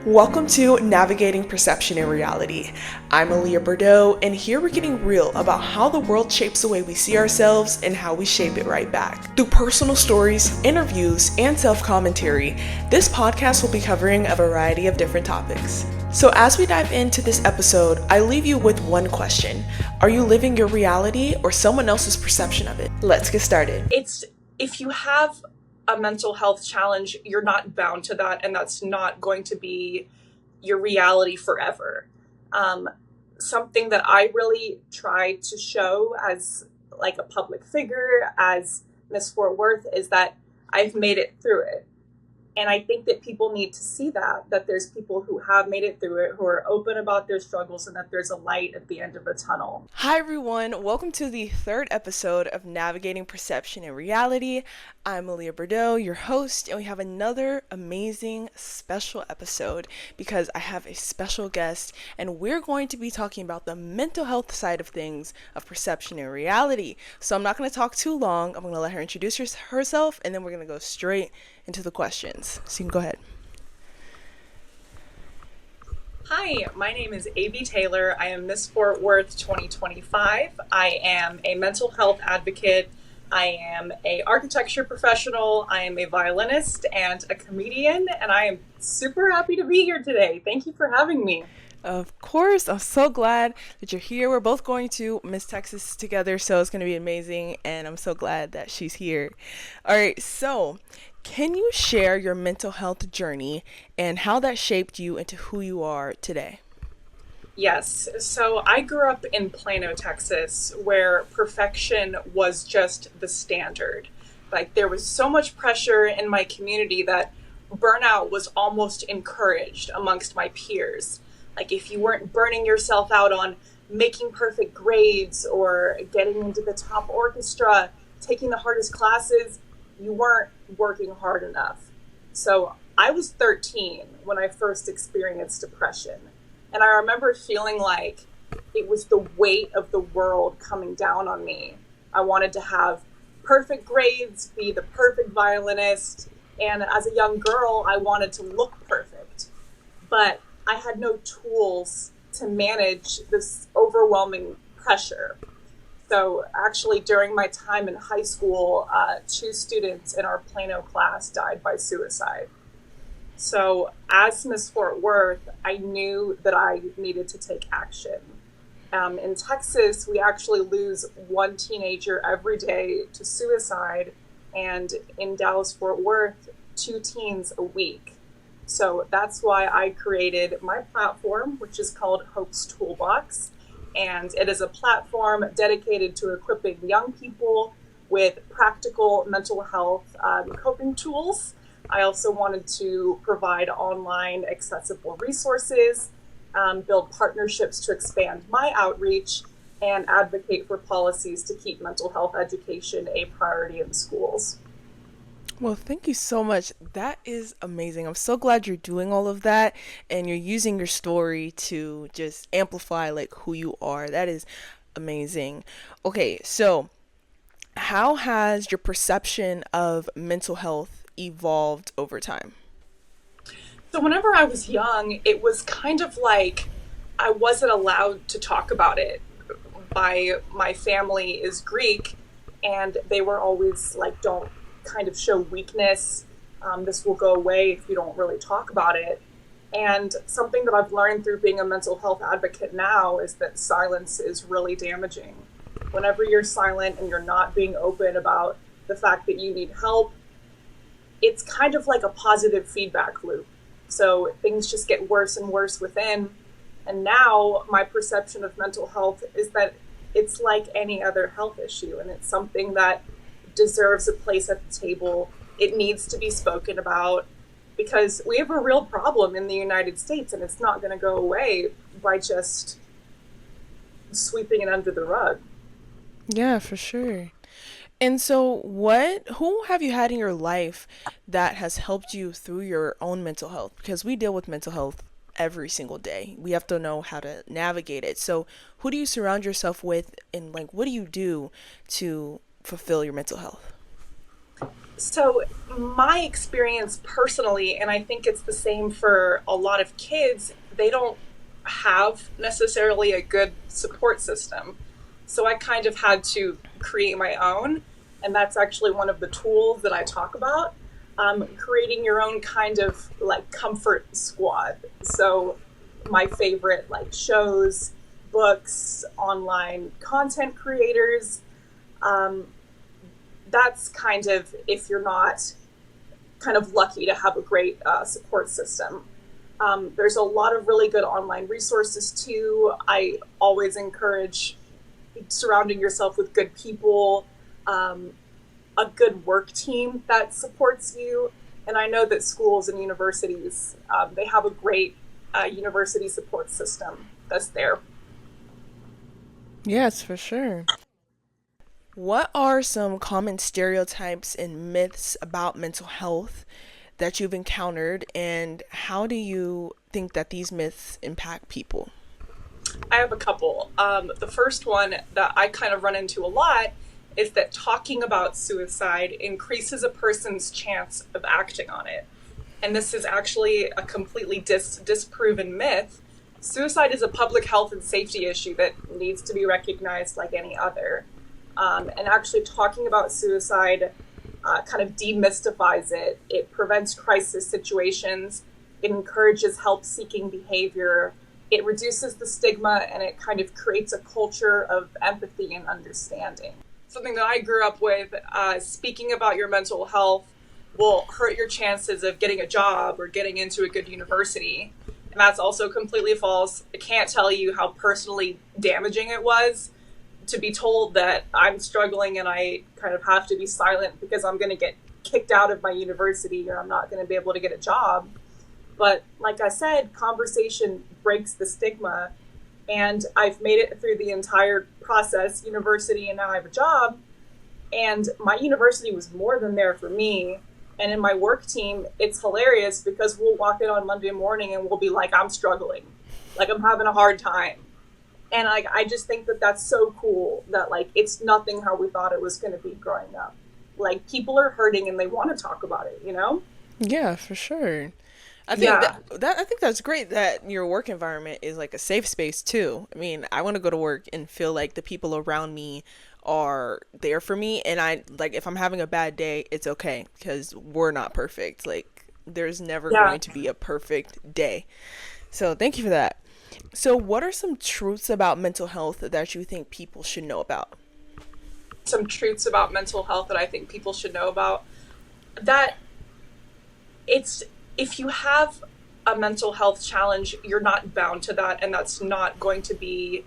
Welcome to Navigating Perception and Reality. I'm Aaliyah Bordeaux, and here we're getting real about how the world shapes the way we see ourselves and how we shape it right back. Through personal stories, interviews, and self-commentary, this podcast will be covering a variety of different topics. So as we dive into this episode, I leave you with one question. Are you living your reality or someone else's perception of it? Let's get started. If you have a mental health challenge, you're not bound to that, and that's not going to be your reality forever. Something that I really try to show as like a public figure, as Miss Fort Worth, is that I've made it through it. And I think that people need to see that there's people who have made it through it, who are open about their struggles, and that there's a light at the end of a tunnel. Hi everyone, welcome to the third episode of Navigating Perception and Reality. I'm Aaliyah Bordeaux, your host, and we have another amazing special episode because I have a special guest, and we're going to be talking about the mental health side of things of perception and reality. So I'm not going to talk too long. I'm going to let her introduce herself, and then we're going to go straight into the questions. So you can go ahead. Hi, my name is A.B. Taylor. I am Miss Fort Worth 2025. I am a mental health advocate. I am an architecture professional. I am a violinist and a comedian, and I am super happy to be here today. Thank you for having me. Of course, I'm so glad that you're here. We're both going to Miss Texas together, so it's going to be amazing, and I'm so glad that she's here. All right, so can you share your mental health journey and how that shaped you into who you are today? Yes, so I grew up in Plano, Texas, where perfection was just the standard. Like, there was so much pressure in my community that burnout was almost encouraged amongst my peers. Like, if you weren't burning yourself out on making perfect grades or getting into the top orchestra, taking the hardest classes, you weren't working hard enough. So I was 13 when I first experienced depression. And I remember feeling like it was the weight of the world coming down on me. I wanted to have perfect grades, be the perfect violinist. And as a young girl, I wanted to look perfect. But I had no tools to manage this overwhelming pressure. So actually, during my time in high school, 2 students in our Plano class died by suicide. So as Miss Fort Worth, I knew that I needed to take action. In Texas, we actually lose 1 teenager every day to suicide, and in Dallas-Fort Worth, 2 teens a week. So that's why I created my platform, which is called Hope's Toolbox. And it is a platform dedicated to equipping young people with practical mental health coping tools. I also wanted to provide online accessible resources, build partnerships to expand my outreach, and advocate for policies to keep mental health education a priority in schools. Well, thank you so much. That is amazing. I'm so glad you're doing all of that and you're using your story to just amplify like who you are. That is amazing. Okay, so how has your perception of mental health evolved over time? So whenever I was young, it was kind of like I wasn't allowed to talk about it. My family is Greek, and they were always like, don't kind of show weakness. This will go away if you don't really talk about it. And something that I've learned through being a mental health advocate now is that silence is really damaging. Whenever you're silent and you're not being open about the fact that you need help, it's kind of like a positive feedback loop. So things just get worse and worse within. And now my perception of mental health is that it's like any other health issue, and it's something that deserves a place at the table. It needs to be spoken about because we have a real problem in the United States, and it's not going to go away by just sweeping it under the rug. Yeah, for sure. And so who have you had in your life that has helped you through your own mental health? Because we deal with mental health every single day. We have to know how to navigate it. So who do you surround yourself with, and like what do you do to fulfill your mental health? So, my experience personally, and I think it's the same for a lot of kids, they don't have necessarily a good support system. So, I kind of had to create my own. And that's actually one of the tools that I talk about, creating your own kind of like comfort squad. So, my favorite like shows, books, online content creators. Um, that's kind of if you're not kind of lucky to have a great support system. There's a lot of really good online resources too. I always encourage surrounding yourself with good people, um, a good work team that supports you. And I know that schools and universities, they have a great university support system that's there. Yes, for sure. What are some common stereotypes and myths about mental health that you've encountered, and how do you think that these myths impact people? I have a couple. The first one that I kind of run into a lot is that talking about suicide increases a person's chance of acting on it. And this is actually a completely disproven myth. Suicide is a public health and safety issue that needs to be recognized like any other. And actually, talking about suicide kind of demystifies it. It prevents crisis situations, it encourages help seeking behavior, it reduces the stigma, and it kind of creates a culture of empathy and understanding. Something that I grew up with, speaking about your mental health will hurt your chances of getting a job or getting into a good university. And that's also completely false. I can't tell you how personally damaging it was to be told that I'm struggling and I kind of have to be silent because I'm going to get kicked out of my university or I'm not going to be able to get a job. But like I said, conversation breaks the stigma. And I've made it through the entire process, university, and now I have a job. And my university was more than there for me. And in my work team, it's hilarious because we'll walk in on Monday morning and we'll be like, I'm struggling, like I'm having a hard time. And I just think that that's so cool that like it's nothing how we thought it was going to be growing up. Like people are hurting and they want to talk about it, you know? Yeah, for sure. I think Yeah, that I think that's great that your work environment is like a safe space too. I mean, I want to go to work and feel like the people around me are there for me, and I like if I'm having a bad day, it's okay because we're not perfect. Like there's never yeah. going to be a perfect day. So, thank you for that. So, what are some truths about mental health that you think people should know about? Some truths about mental health that I think people should know about. That it's if you have a mental health challenge, you're not bound to that, and that's not going to be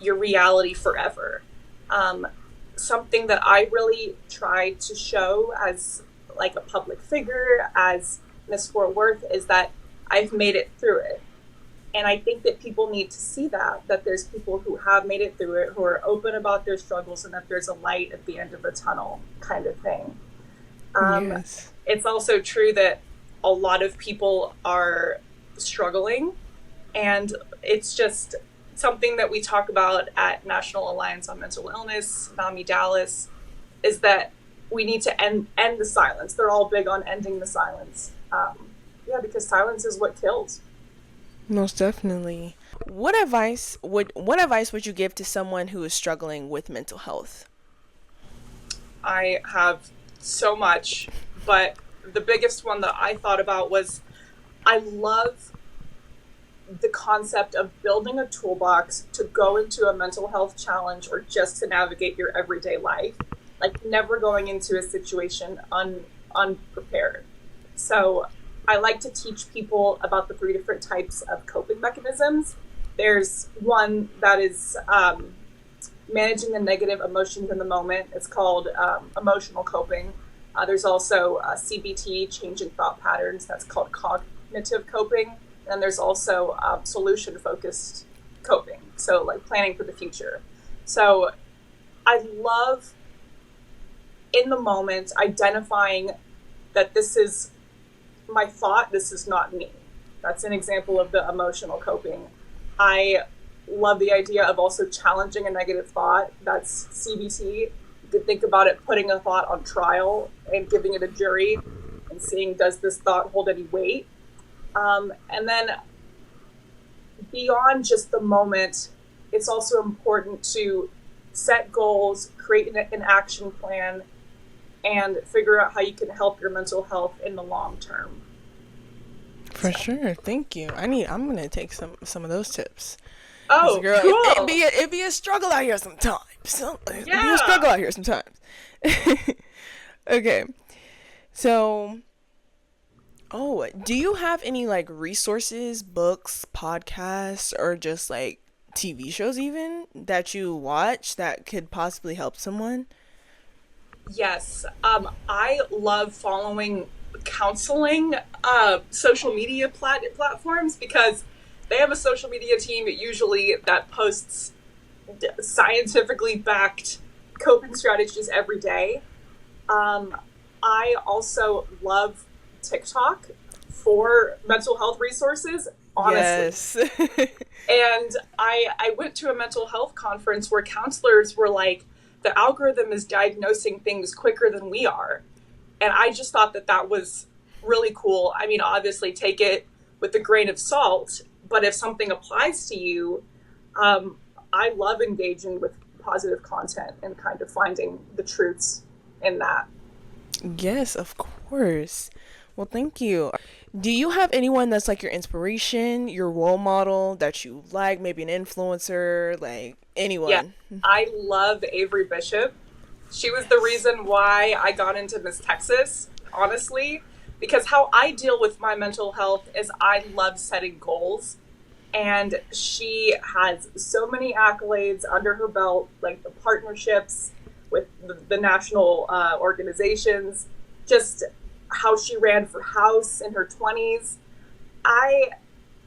your reality forever. Um, Something that I really try to show as like a public figure, as Miss Fort Worth, is that I've made it through it. And I think that people need to see that there's people who have made it through it, who are open about their struggles, and that there's a light at the end of the tunnel kind of thing. Um, Yes. it's also true that a lot of people are struggling, and it's just something that we talk about at National Alliance on Mental Illness, NAMI Dallas, is that we need to end the silence. They're all big on ending the silence. Yeah, because silence is what kills. Most definitely. What advice would you give to someone who is struggling with mental health? I have so much, but the biggest one that I thought about was I love the concept of building a toolbox to go into a mental health challenge or just to navigate your everyday life, like never going into a situation unprepared. So I like to teach people about the three different types of coping mechanisms. There's one that is managing the negative emotions in the moment. It's called emotional coping. There's also CBT, changing thought patterns. That's called cognitive coping. And there's also solution focused coping. So, like planning for the future. So, I love in the moment identifying that this is my thought, this is not me. That's an example of the emotional coping. I love the idea of also challenging a negative thought. That's CBT, to think about it putting a thought on trial and giving it a jury and seeing, does this thought hold any weight? And then beyond just the moment, it's also important to set goals, create an action plan, and figure out how you can help your mental health in the long term. For sure. Thank you. I'm gonna take some of those tips. 'Cause, Oh, girl, cool. it'd be a struggle out here sometimes. It'd be a Yeah. struggle out here sometimes. Okay. So, oh, do you have any like resources, books, podcasts, or just like TV shows even that you watch that could possibly help someone? Yes. I love following counseling social media platforms because they have a social media team usually that posts scientifically backed coping strategies every day. Um, I also love TikTok for mental health resources, honestly. Yes. And I went to a mental health conference where counselors were like, the algorithm is diagnosing things quicker than we are. And I just thought that that was really cool. I mean, obviously, take it with a grain of salt, but if something applies to you, um, I love engaging with positive content and kind of finding the truths in that. Yes, of course. Well, thank you. Do you have anyone that's like your inspiration, your role model that you like, maybe an influencer, like Yeah, anyone? I love Avery Bishop. She was the reason why I got into Miss Texas, honestly, because how I deal with my mental health is I love setting goals. And she has so many accolades under her belt, like the partnerships with the national organizations, just how she ran for House in her 20s. I,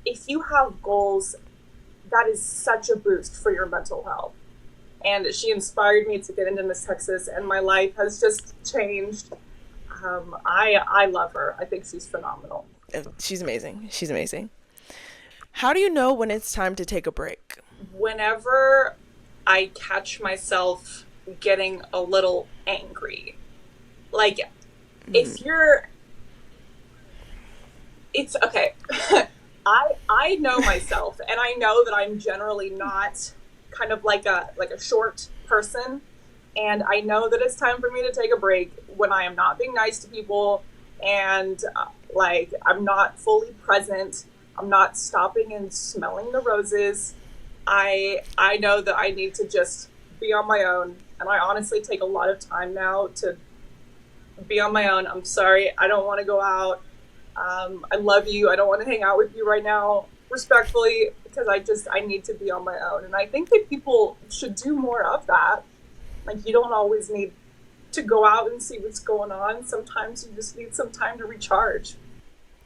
if you have goals, that is such a boost for your mental health. And she inspired me to get into Miss Texas, and my life has just changed. I love her. I think she's phenomenal. She's amazing. She's amazing. How do you know when it's time to take a break? Whenever I catch myself getting a little angry, like if you're, it's okay. I know myself, and I know that I'm generally not kind of like a short person, and I know that it's time for me to take a break when I am not being nice to people, and like I'm not fully present. I'm not stopping and smelling the roses. I know that I need to just be on my own, and I honestly take a lot of time now to be on my own. I'm sorry, I don't want to go out. I love you. I don't want to hang out with you right now, respectfully, because I need to be on my own. And I think that people should do more of that. Like, you don't always need to go out and see what's going on. Sometimes you just need some time to recharge.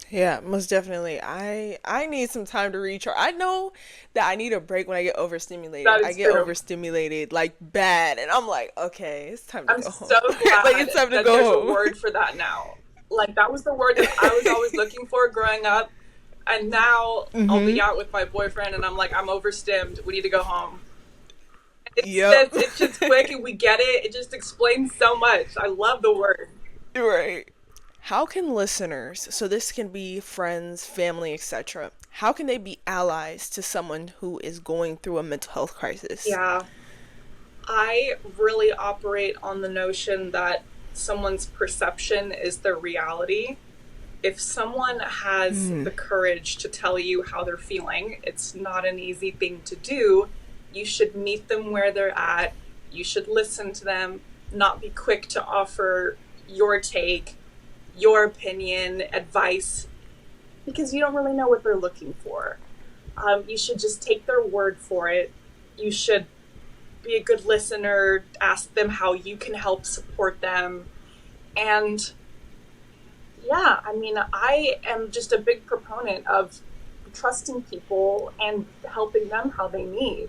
Yeah, most definitely. I need some time to recharge. I know that I need a break when I get overstimulated. That I is get true. overstimulated like bad, and I'm like, okay, it's time to I'm go home. so Like glad it's time to that there's a go home. word for that now. Like, that was the word that I was always looking for growing up. And now I'll be Mhm. out with my boyfriend and I'm like, I'm overstimmed. We need to go home. Yep. It's just quick and we get it. It just explains so much. I love the word. Right. How can listeners, so this can be friends, family, etc., how can they be allies to someone who is going through a mental health crisis? Yeah. I really operate on the notion that someone's perception is their reality. If someone has the courage to tell you how they're feeling, it's not an easy thing to do. You should meet them where they're at. You should listen to them, not be quick to offer your take, your opinion, advice, because you don't really know what they're looking for. You should just take their word for it. You should be a good listener, ask them how you can help support them. And yeah, I mean, I am just a big proponent of trusting people and helping them how they need.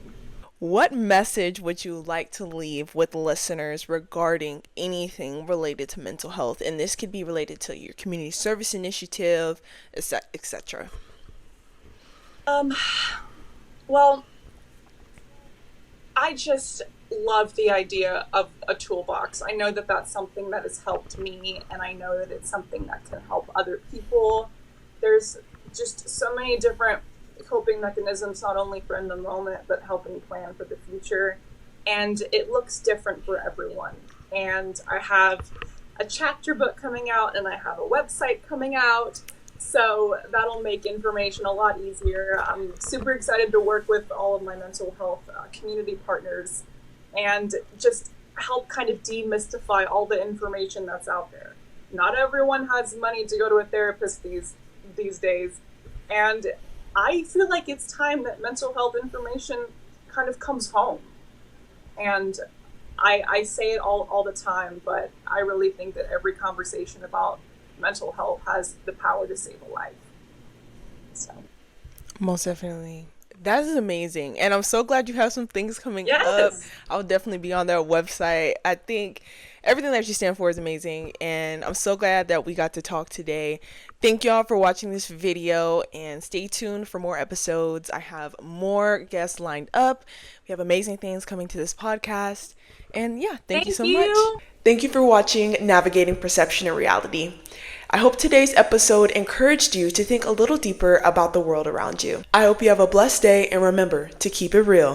What message would you like to leave with listeners regarding anything related to mental health? And this could be related to your community service initiative, etc. Um, well, I just love the idea of a toolbox. I know that that's something that has helped me, and I know that it's something that can help other people. There's just so many different coping mechanisms, not only for in the moment, but helping plan for the future. And it looks different for everyone. And I have a chapter book coming out, and I have a website coming out. So that'll make information a lot easier. I'm super excited to work with all of my mental health community partners and just help kind of demystify all the information that's out there. Not everyone has money to go to a therapist these days. And I feel like it's time that mental health information kind of comes home. And I say it all the time, but I really think that every conversation about mental health has the power to save a life. So. Most definitely. That is amazing. And I'm so glad you have some things coming up. Yes. I'll definitely be on their website. I think everything that you stand for is amazing. And I'm so glad that we got to talk today. Thank y'all for watching this video and stay tuned for more episodes. I have more guests lined up. We have amazing things coming to this podcast. And yeah, thank you so much. Thank you for watching Navigating Perception and Reality. I hope today's episode encouraged you to think a little deeper about the world around you. I hope you have a blessed day and remember to keep it real.